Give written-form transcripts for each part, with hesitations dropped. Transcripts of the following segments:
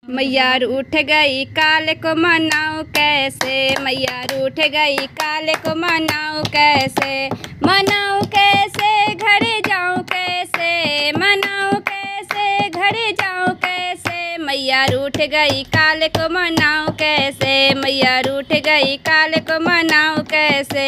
मैया रूठ गई काल को मनाऊं कैसे, मैया रूठ गई काल को मनाऊं कैसे, मनाऊं कैसे घर जाऊं कैसे, मनाऊं कैसे घर जाऊं कैसे, मैया रूठ गई काल को मनाऊं कैसे, मैया रूठ गई काल को मनाऊं कैसे।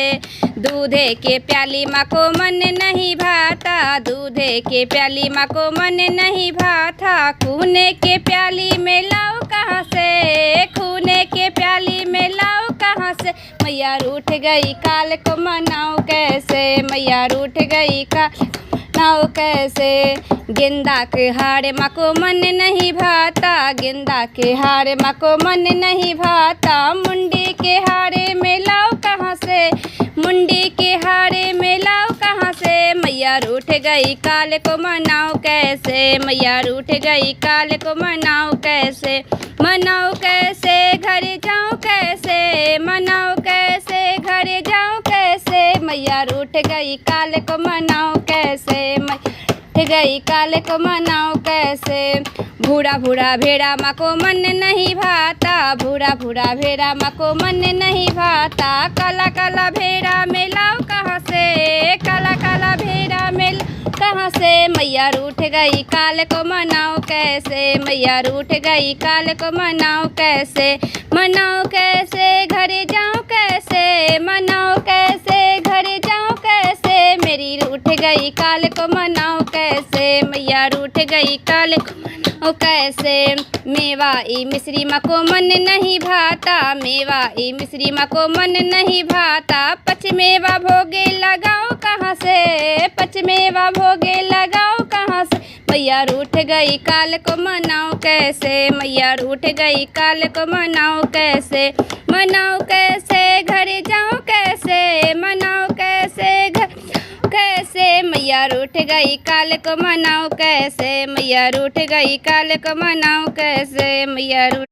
दूधे के प्याली माँ को मन नहीं भाता, दूधे के प्याली माँ को मन नहीं भाता, खूने के प्याली में लाओ कहाँ से, खूने के प्याली में लाओ कहाँ से, मैया रूठ गई काल को मनाऊं कैसे, मैया रूठ गई काल को मनाऊं कैसे। गेंदा के हार माँ को मन नहीं भाता, गेंदा के हार माँ को मन नहीं भाता, मुंडी के हारे में लाओ कहाँ से, मुंडी के हारे में लाओ कहाँ से, मैया रूठ गई काल को मनाऊं कैसे, मैया रूठ गई काल को मनाऊं कैसे, मनाऊं कैसे घर जाऊं कैसे, मनाऊं कैसे घर जाऊं कैसे, मैया रूठ गई काल को मनाऊं कैसे, मैया गई काल को मनाऊं कैसे। भूरा भूरा भेड़ा माँ को मन नहीं भाता, भूरा भूरा भेड़ा माँ को मन नहीं भाता, काला काला भेड़ा में लाओ कहाँ से, काला काला भेड़ा में कहाँ से, मैया रूठ गई काल को मनाऊं कैसे, मैया रूठ गई काल को मनाऊं कैसे, मनाऊं कैसे घर जाऊं कैसे, मनाऊं कैसे घर जाऊं कैसे, मेरी रूठ गई काल को मनाऊं कैसे, मैया रूठ गई काल को मनाऊं कैसे। मेवा ई मिश्री माँ को मन नहीं भाता, मेवा ई मिश्री माँ को मन नहीं भाता, पचमेवा भोगे लगाओ कहाँ से, पचमेवा भोगे लगाओ कहाँ से, मैया रूठ गई काल को मनाऊं कैसे, मैया रूठ गई काल को मनाऊं कैसे, मनाऊं कैसे घर जाऊं कैसे, मनाऊं कैसे घर कैसे, मैया रूठ गई काल को मनाऊं कैसे, मैया रूठ गई काल को मनाऊं कैसे, मैया रूठ